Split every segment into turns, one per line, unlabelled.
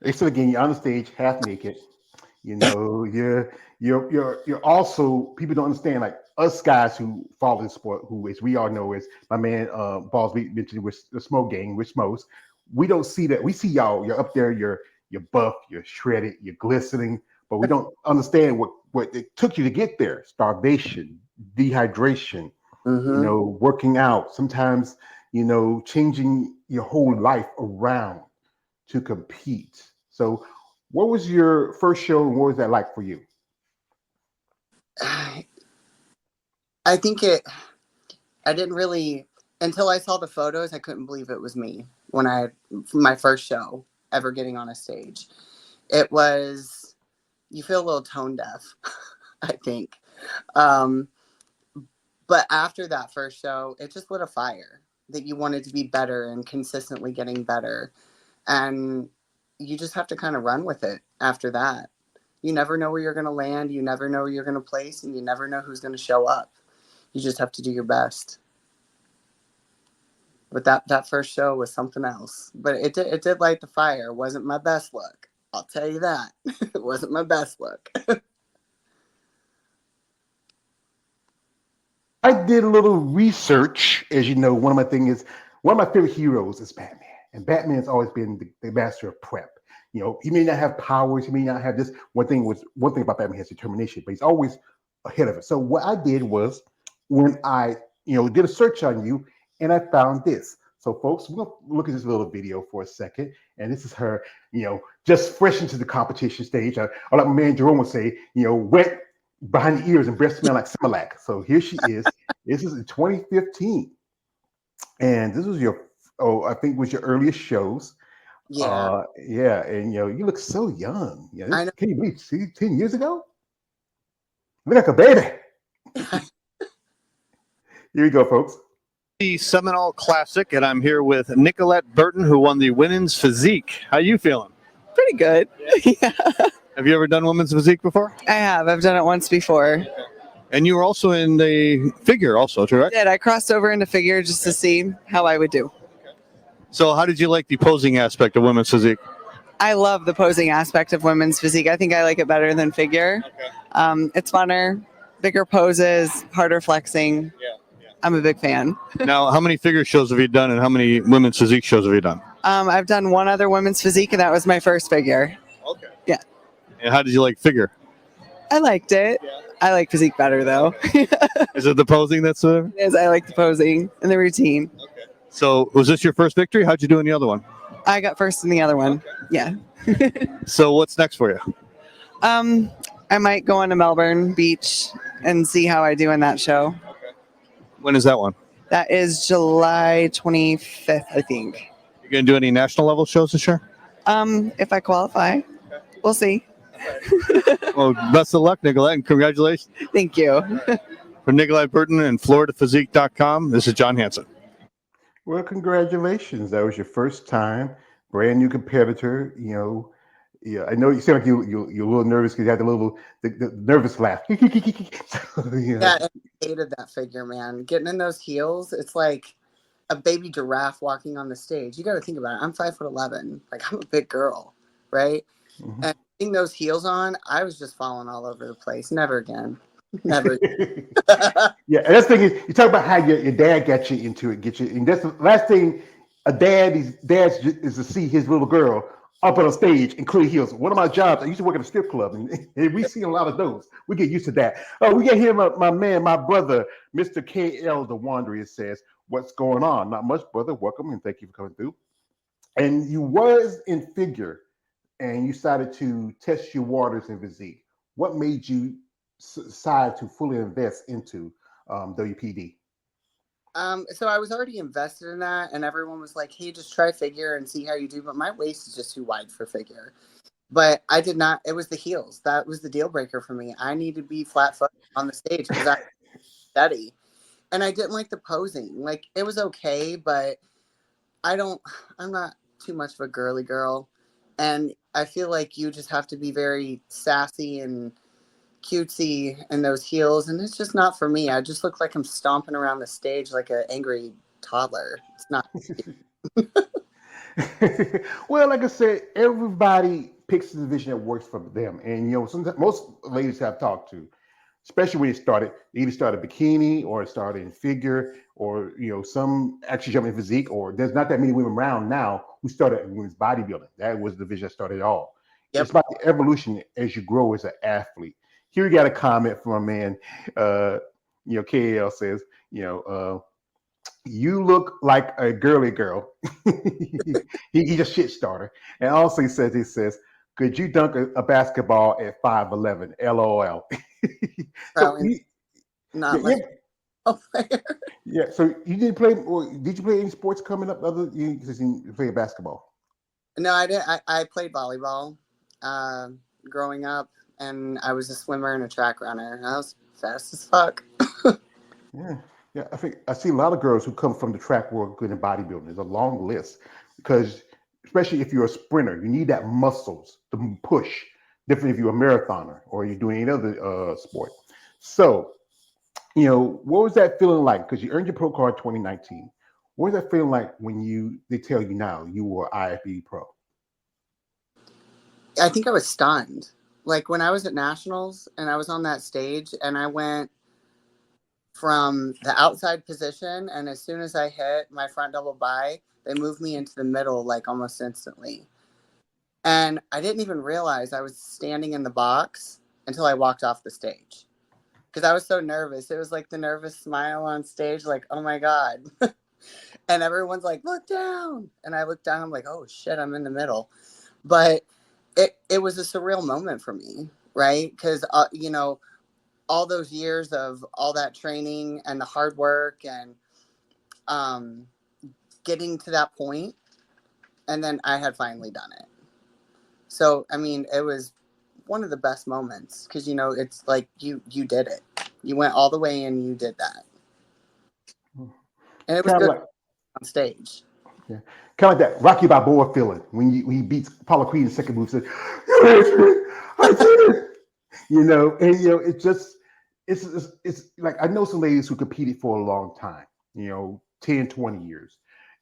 Except again, you're on the stage half naked. You know, you're also people don't understand like us guys who follow the sport, who as we all know is my man Balls we mentioned with the Smoke Gang, with Smokes. We don't see that. We see y'all. You're up there. You're buff. You're shredded. You're glistening. But we don't understand what it took you to get there. Starvation, dehydration. You
Mm-hmm.
know, working out. Sometimes changing your whole life around to compete. So, what was your first show and what was that like for you?
I think it. I didn't really until I saw the photos. I couldn't believe it was me when I my first show ever getting on a stage. It was you feel a little tone deaf, I think. Um, but after that first show, it just lit a fire that you wanted to be better and consistently getting better, and you just have to kind of run with it after that. You never know where you're going to land. You never know where you're going to place, and you never know who's going to show up. You just have to do your best. But that first show was something else. But it did light the fire. It wasn't my best look. I'll tell you that. It wasn't my best look.
I did a little research. As you know, one of my favorite heroes is Batman, and Batman's always been the master of prep. You know, he may not have powers, he may not have this. One thing about Batman, he has determination, but he's always ahead of it. So what I did was when I did a search on you, and I found this. So folks, we're gonna look at this little video for a second, and this is her, just fresh into the competition stage. Or like my man Jerome would say, wet behind the ears and breath smell like Similac. So here she is. This is in 2015, and this was I think was your earliest shows.
Yeah,
Yeah, and you look so young. Yeah,
I know.
can you believe? See, 10 years ago, you look like a baby. Here you go, folks.
The Seminole Classic, and I'm here with Nicolette Burton, who won the women's physique. How you feeling?
Pretty good. Yeah,
Have you ever done women's physique before?
I have. I've done it once before.
And you were also in the figure, also, correct?
I crossed over into figure just to see how I would do.
So, how did you like the posing aspect of women's physique?
I love the posing aspect of women's physique. I think I like it better than figure. It's funner, bigger poses, harder flexing. I'm a big fan.
Now, how many figure shows have you done, and how many women's physique shows have you done?
I've done one other women's physique, and that was my first figure.
Okay.
Yeah.
And how did you like figure?
I liked it. I like physique better, though.
Is it the posing that's
It is. I like the posing and the routine.
So, was this your first victory? How'd you do in the other one?
I got first in the other one. Yeah.
So, what's next for you?
I might go on to Melbourne Beach and see how I do in that show.
When is that one?
That is July 25th, I think.
You going to do any national level shows this year?
If I qualify, we'll see.
Well, best of luck, Nicolette, and congratulations.
Thank you.
For Nicolette Burton and FloridaPhysique.com, this is John Hansen.
Well, congratulations. That was your first time, brand new competitor. Yeah, I know you sound like you're a little nervous because you had the nervous laugh. Yeah.
Yeah, and I hated that figure, man. Getting in those heels, it's like a baby giraffe walking on the stage. You got to think about it. I'm 5'11". Like, I'm a big girl, right?
Mhm.
And putting those heels on, I was just falling all over the place. Never again. Never.
Yeah, and that's the thing is, you talk about how your dad got you into it, and that's the last thing a dad's is to see his little girl up on a stage in clear heels. One of my jobs, I used to work at a strip club, and we see a lot of those. We get used to that. Oh, we get here, my man, my brother, Mr. KL the Wanderer says, "What's going on? Not much, brother. Welcome and thank you for coming through." And you was in figure, and you started to test your waters in physique. What made you decide to fully invest into WPD?
So I was already invested in that, and everyone was like, "Hey, just try figure and see how you do." But my waist is just too wide for figure. But I did not. It was the heels that was the deal breaker for me. I need to be flat foot on the stage because I'm steady, and I didn't like the posing. Like, it was okay, but I don't. I'm not too much of a girly girl, and I feel like you just have to be very sassy and cutesy in those heels, and it's just not for me. I just look like I'm stomping around the stage like an angry toddler. It's not.
Well, like I said, everybody picks the division that works for them, and sometimes most ladies I've talked to, especially when it started, they either started bikini or it started in figure, or some actually jump in physique, or there's not that many women around now who started in women's bodybuilding. That was the division that started it all. It's
Yep.
about the evolution as you grow as an athlete. Here we got a comment from a man. Uh, KL says, you look like a girly girl. He's a shit starter. And also he says, could you dunk a basketball at 5'11"? LOL. so
Probably
he,
not
yeah,
unless you're a player.
yeah. So you didn't play, or did you play any sports coming up other you play basketball?
No, I didn't. I played volleyball uh, growing up, and I was a swimmer and a track runner. I was fast as fuck.
Yeah. Yeah. I think I see a lot of girls who come from the track world good in bodybuilding. There's a long list because especially if you're a sprinter, you need that muscles to push. Different if you're a marathoner or you're doing any other sport. So what was that feeling like? Because you earned your pro card 2019. What was that feeling like when they tell you now you were IFBB pro?
I think I was stunned. Like when I was at nationals and I was on that stage, and I went from the outside position, and as soon as I hit my front double by, they moved me into the middle like almost instantly. And I didn't even realize I was standing in the box until I walked off the stage because I was so nervous. It was like the nervous smile on stage, like, oh my God. And everyone's like, look down. And I looked down, I'm like, oh shit, I'm in the middle. But it was a surreal moment for me, right? Because, all those years of all that training and the hard work and um, getting to that point, and then I had finally done it. So, I mean, it was one of the best moments because, it's like you did it. You went all the way and you did that. And it was
Kind of
good
like
on stage.
yeah, kind of like that Rocky Balboa feeling when he beats Apollo Creed in the second move. Says, I did it. And it's like I know some ladies who competed for a long time, 10, 20 years,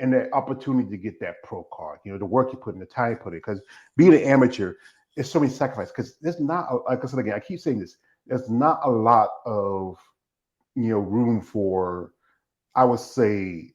and that opportunity to get that pro card, the work you put in, the time you put in, because being an amateur, there's so many sacrifices. Because there's not, like I said again, I keep saying this, there's not a lot of room for, I would say,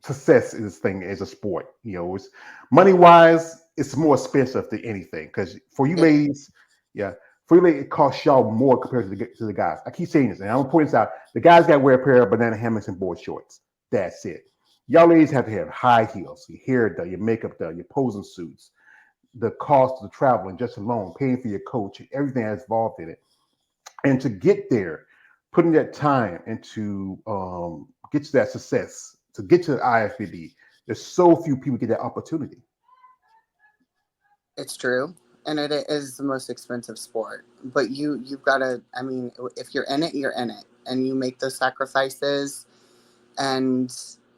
success in this thing as a sport. It's money wise, it's more expensive than anything. Because for you
It,
ladies, yeah, for you ladies, it costs y'all more compared to the guys. I keep saying this, and I'm gonna point this out. The guys got to wear a pair of banana hammocks and board shorts. That's it. Y'all ladies have to have high heels, your hair done, your makeup done, your posing suits, the cost of the travel, and just alone paying for your coach, everything that's involved in it. And to get there, putting that time into get to that success, to get to the IFBB, there's so few people get that opportunity.
it's true. And it is the most expensive sport. But you've got to, I mean, if you're in it, you're in it. And you make those sacrifices. And,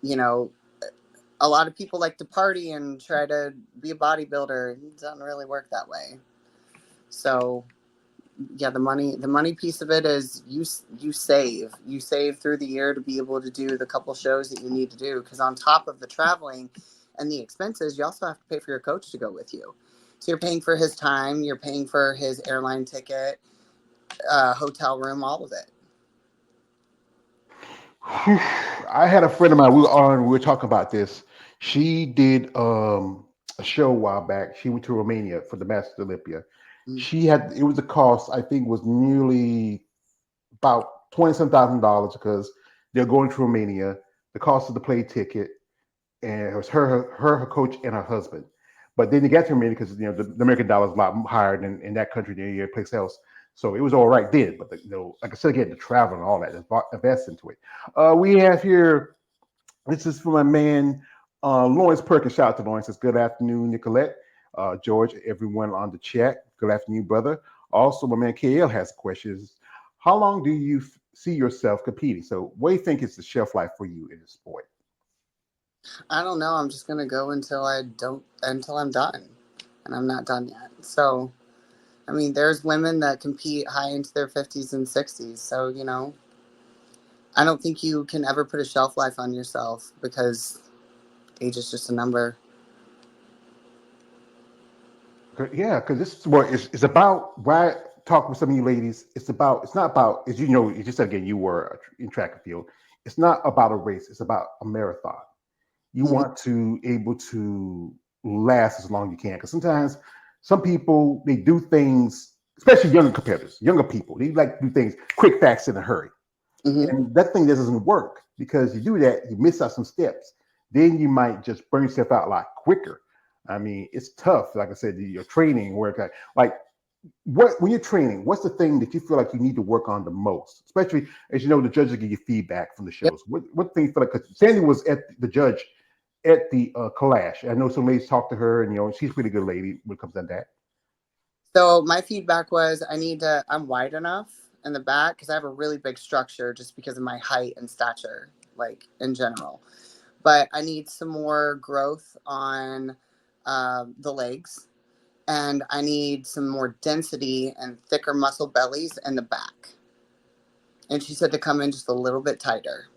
you know, a lot of people like to party and try to be a bodybuilder. It doesn't really work that way. So yeah, the money piece of it is you save through the year to be able to do the couple shows that you need to do, because on top of the traveling and the expenses, you also have to pay for your coach to go with you. So you're paying for his time, you're paying for his airline ticket, hotel room, all of it.
I had a friend of mine. We were talking about this. She did a show a while back. She went to Romania for the Masters of Olympia.
Mm.
She had it was a cost. I think was nearly about 20 some $1,000 because they're going to Romania. The cost of the plane ticket, and it was her coach, and her husband. But then they got to Romania because the American dollar is a lot higher than in that country than any place else. So it was all right then. But like I said again, the travel and all that, invest into it. We have here. This is from my man Lawrence Perkins. Shout out to Lawrence. Says good afternoon, Nicolette, George, everyone on the chat. Good afternoon, brother. Also, my man KL has questions. How long do you see yourself competing? So, what do you think is the shelf life for you in the sport?
I don't know. I'm just gonna go until I'm done, and I'm not done yet. So I mean, there's women that compete high into their 50s and 60s. So I don't think you can ever put a shelf life on yourself because age is just a number.
Yeah, because this is what it's about. Why I talk with some of you ladies? It's not about, as you know, you just said again, you were in track and field. It's not about a race. It's about a marathon. You
Mhm.
want to able to last as long as you can. Because sometimes some people they do things, especially younger competitors, younger people, they like to do things quick, fast, in a hurry.
Mhm.
And that thing doesn't work because you do that, you miss out some steps. Then you might just burn yourself out a lot quicker. I mean, it's tough. Like I said, your training work. Like what when you're training, what's the thing that you feel like you need to work on the most? Especially as you know, the judges give you feedback from the
Yep.
shows. What thing you feel like? Because Sandy was at the judge at the Kalash. I know some ladies talked to her, and she's a pretty good lady when it comes to that.
So my feedback was I'm wide enough in the back because I have a really big structure just because of my height and stature, like in general. But I need some more growth on the legs, and I need some more density and thicker muscle bellies in the back. And she said to come in just a little bit tighter.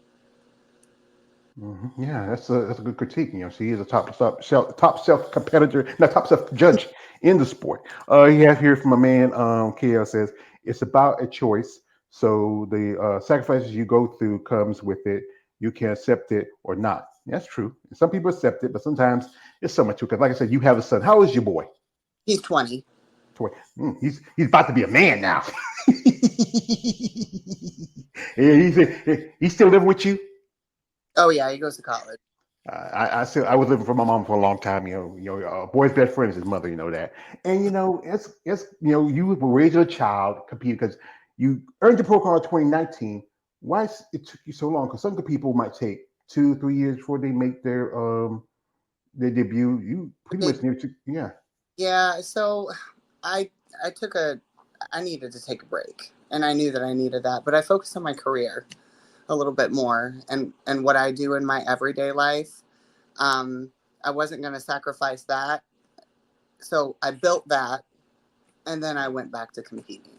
Yeah, that's a good critique. She is a top shelf competitor, not top shelf judge in the sport. You have here from a man, KL says it's about a choice. So the sacrifices you go through comes with it. You can accept it or not. That's true. Some people accept it, but sometimes it's so much too. Because like I said, you have a son. How old is your boy?
He's 20.
Boy, he's about to be a man now. Yeah, he's still living with you.
Oh yeah, he goes to college.
I was living for my mom for a long time. A boy's best friend is his mother. You know that, and it's you were raising a child, compete because you earned your pro card in 2019. Why it took you so long? Because some people might take 2-3 years before they make their debut. You pretty
Okay,
much near yeah.
yeah, so I I took a I needed to take a break, and I knew that I needed that, but I focused on my career a little bit more and what I do in my everyday life. Um, I wasn't going to sacrifice that, so I built that, and then I went back to competing.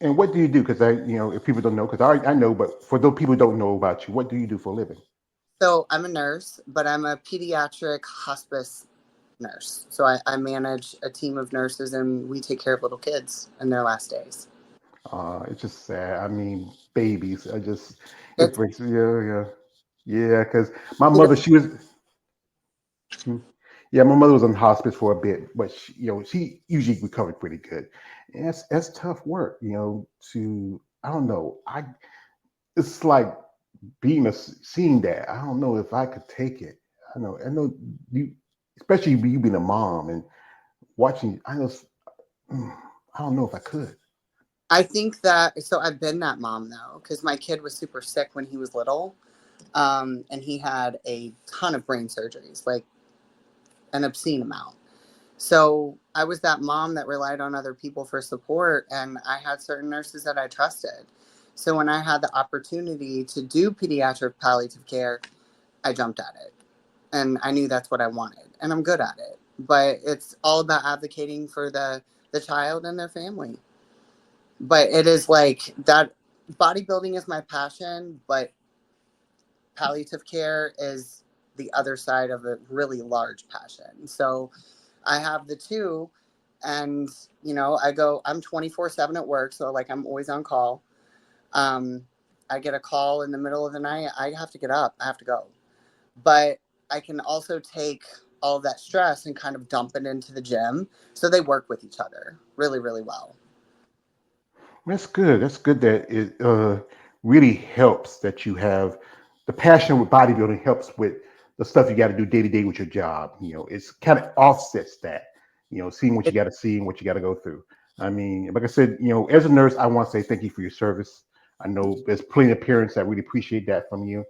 And what do you do? Because if people don't know, because I know, but for those people who don't know about you, what do you do for a living?
So I'm a nurse, but I'm a pediatric hospice nurse. So I manage a team of nurses, and we take care of little kids in their last days.
It's just sad. I mean, babies. It
It's
breaks. Yeah, yeah. Because my mother, she was. hmm, Yeah, my mother was in hospice for a bit, but she usually recovered pretty good. And that's tough work. To I don't know. It's like seeing that. I don't know if I could take it. I know you, especially you being a mom and watching. I don't know if I could.
I think that so I've been that mom though, because my kid was super sick when he was little, and he had a ton of brain surgeries, like an obscene amount. So I was that mom that relied on other people for support, and I had certain nurses that I trusted. So when I had the opportunity to do pediatric palliative care, I jumped at it, and I knew that's what I wanted, and I'm good at it. But it's all about advocating for the child and their family. But it is like that. Bodybuilding is my passion, but palliative care is the other side of a really large passion. So I have the two, and I'm 24/7 at work, so like I'm always on call. Um, I get a call in the middle of the night, I have to get up, I have to go. But I can also take all of that stress and kind of dump it into the gym. So they work with each other really, really well.
That's good. That's good that it really helps that you have the passion with bodybuilding helps with the stuff you got to do day to day with your job. It's kind of offsets that, seeing what you
It,
got to see and what you got to go through. I mean, like I said, as a nurse, I want to say thank you for your service. I know there's plenty of parents that really appreciate that from you,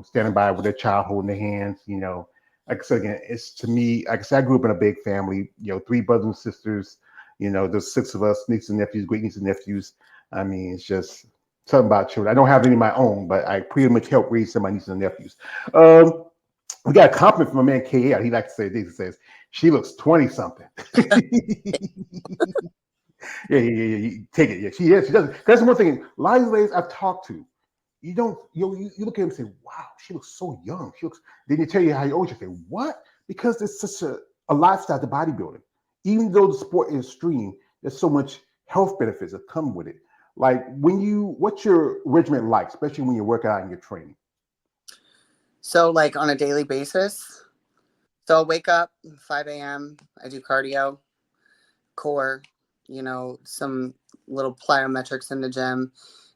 standing by with their child holding their hands, like I said again, it's to me, like I said, I grew up in a big family, three brothers and sisters, there's six of us, nieces and nephews, great nieces and nephews. I mean, it's just something about children. I don't have any of my own, but I pretty much help raise some of my nieces and nephews. We got a compliment from a man, KL. He likes to say this. He says, she looks 20 something. Yeah. You take it. Yeah, she is. She doesn't. That's one thing. A lot of ladies I've talked to, you don't, you look at him and say, wow, she looks so young. She looks, then you tell you how old you say, what? Because it's such a a lifestyle to bodybuilding. Even though the sport is extreme, there's so much health benefits that come with it. Like what's your regimen like, especially when you're working out and you're training?
So like on a daily basis. So I'll wake up 5 a.m. I do cardio, core, some little plyometrics in the gym.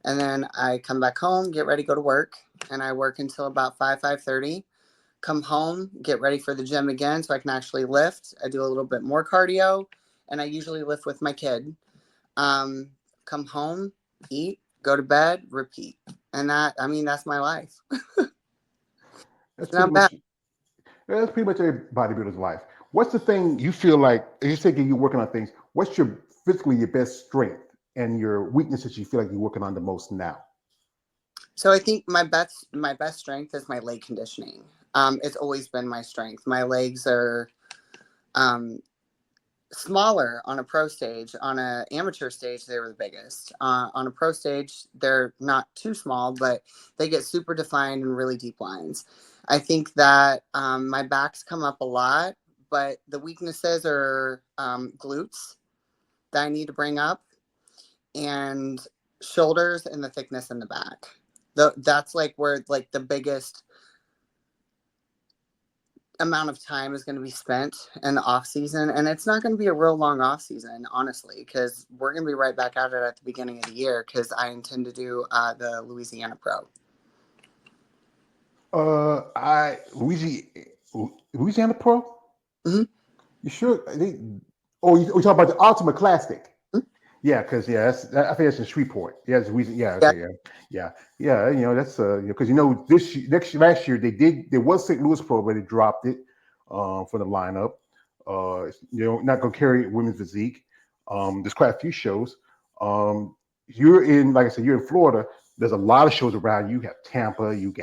And then I come back home, get ready, go to work. And I work until about 5:30. Come home, get ready for the gym again so I can actually lift. I do a little bit more cardio, and I usually lift with my kid. Come home, eat, go to bed, repeat. And that's my life.
That's
It's
pretty
not bad.
much that's pretty much every bodybuilder's life. What's the thing you feel like, as you're saying you're working on things, what's physically your best strength and your weaknesses you feel like you're working on the most now?
So I think my best strength is my leg conditioning. It's always been my strength. My legs are smaller on a pro stage. On an amateur stage, they were the biggest. On a pro stage, they're not too small, but they get super defined and really deep lines. I think that my backs come up a lot, but the weaknesses are glutes that I need to bring up, and shoulders and the thickness in the back. That's like where like the biggest amount of time is going to be spent in the off season, and it's not going to be a real long off season, honestly, because we're going to be right back at it at the beginning of the year, because I intend to do the Louisiana Pro.
Louisiana Pro.
Mm-hmm.
You sure? We talking about the Ultimate Classic?
Mm-hmm.
Yeah, because I think that's in Shreveport. Yeah, it's Louisiana. Yeah, okay, yeah. That's because last year there was St. Louis Pro, but they dropped it for the lineup. Not gonna carry women's physique. There's quite a few shows. You're in, like I said, you're in Florida. There's a lot of shows around. You have Tampa. You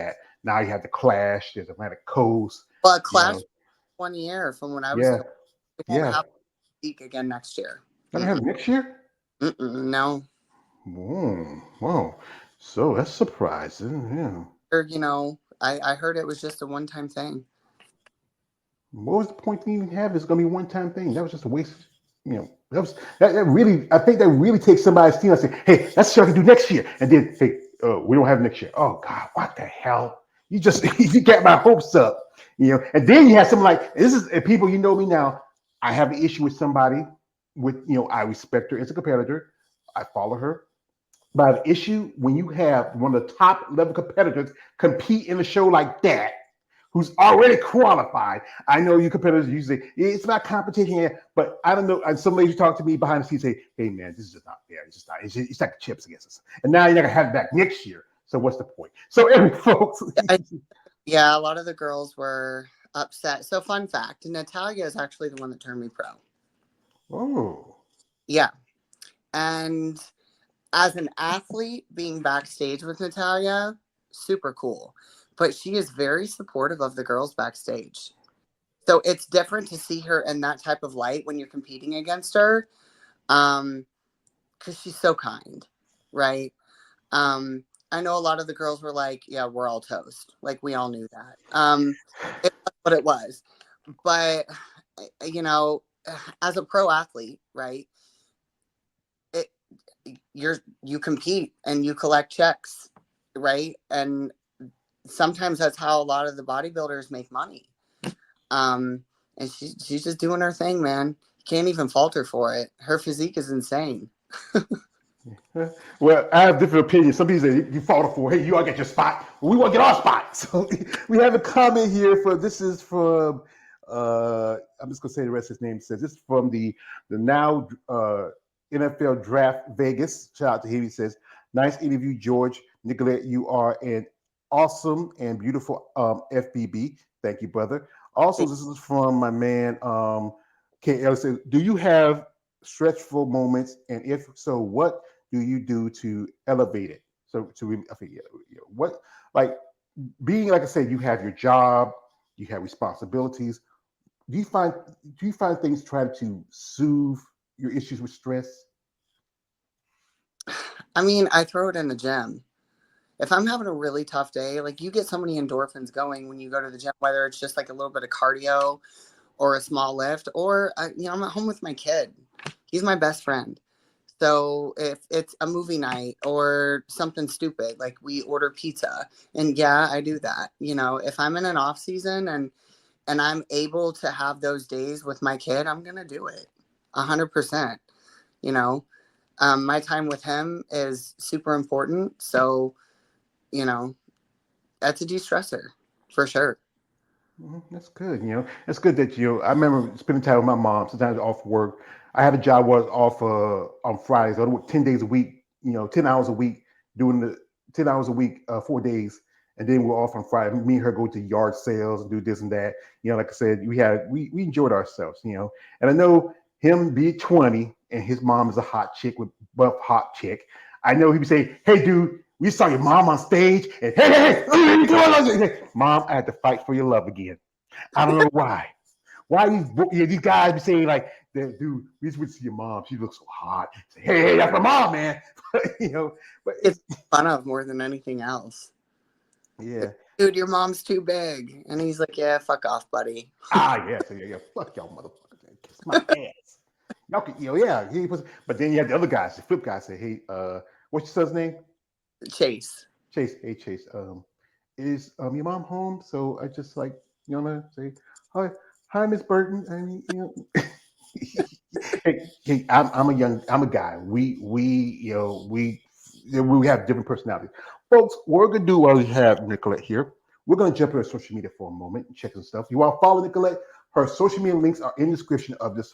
have the Clash. There's Atlantic Coast.
Well, Clash 1 year from when I was doing. We won't have Physique again next year.
Gonna have it next year?
No.
Wow. So that's surprising. Yeah.
Or, I heard it was just a one-time thing.
What was the point to even have? It's gonna be a one-time thing. That was just a waste. That really. I think that really takes somebody's team and say, "Hey, that's what I can do next year," and then, "Hey, we don't have it next year." Oh God, what the hell? You just you got my hopes up, And then you have something like this is people. You know me now. I have an issue with somebody. I respect her as a competitor. I follow her. But I have an issue when you have one of the top level competitors compete in a show like that, who's already qualified. I know you competitors usually it's about competition, but I don't know. And some ladies talk to me behind the scenes say, "Hey man, this is just not fair. It's just not. It's like the chips against us." And now you're not gonna have it back next year. So what's the point? So folks.
Yeah, a lot of the girls were upset. So fun fact, Natalia is actually the one that turned me pro.
Oh.
Yeah. And as an athlete, being backstage with Natalia, super cool. But she is very supportive of the girls backstage. So it's different to see her in that type of light when you're competing against her. Because she's so kind, right? I know a lot of the girls were like, yeah, we're all toast. Like, we all knew that. It was what it was. But, as a pro athlete, right, you compete and you collect checks, right? And sometimes that's how a lot of the bodybuilders make money. And she's just doing her thing, man. You can't even fault her for it. Her physique is insane.
Well, I have different opinions. Some people say you fought for it. Hey, you all get your spot. We want to get our spot. So we have a comment here this is from I'm just gonna say the rest of his name. Says this is from the now NFL Draft Vegas. Shout out to him. He says, "Nice interview, George. Nicolette, you are an awesome and beautiful FBB. Thank you, brother." Also, this is from my man K. Ellis. Says, "Do you have stressful moments, and if so, what do you do to elevate it?" So what, like, being, like I said, you have your job, you have responsibilities. Do you find things trying to soothe your issues with stress?
I mean, I throw it in the gym. If I'm having a really tough day, like, you get so many endorphins going when you go to the gym, whether it's just like a little bit of cardio or a small lift, or I'm at home with my kid. He's my best friend. So if it's a movie night or something stupid, like we order pizza, and yeah, I do that. If I'm in an off season and I'm able to have those days with my kid, I'm gonna do it 100%. My time with him is super important. So, that's a de-stressor for sure.
That's good. That's good that I remember spending time with my mom. Sometimes off work. I have a job where I was off on Fridays. I work 10 days a week. 10 hours a week, doing the 10 hours a week, 4 days, and then we're off on Friday. Me and her go to yard sales and do this and that. Like I said, we enjoyed ourselves. And I know him be 20 and his mom is a hot chick with buff hot chick. I know he'd be saying, "Hey, dude, we saw your mom on stage, and hey, Mom, I had to fight for your love again. I don't know why. Why these guys be saying like, dude, we just went to see your mom. She looks so hot. Say, hey, that's my mom, man." But
It's fun of more than anything else.
Yeah.
Dude, your mom's too big. And he's like, yeah, fuck off, buddy.
Yeah. So yeah. Fuck y'all, motherfucker. Kiss my ass. Y'all can, yeah. But then you have the other guys, the flip guys say, hey, what's your son's name?
Chase.
Chase. Hey, Chase. Is your mom home? So I just like, say, hi, Miss Burton. And hey, I'm a guy. We have different personalities. Folks, what we're gonna do while we have Nicolette here, we're gonna jump into social media for a moment and check some stuff. You want to follow Nicolette? Her social media links are in the description of this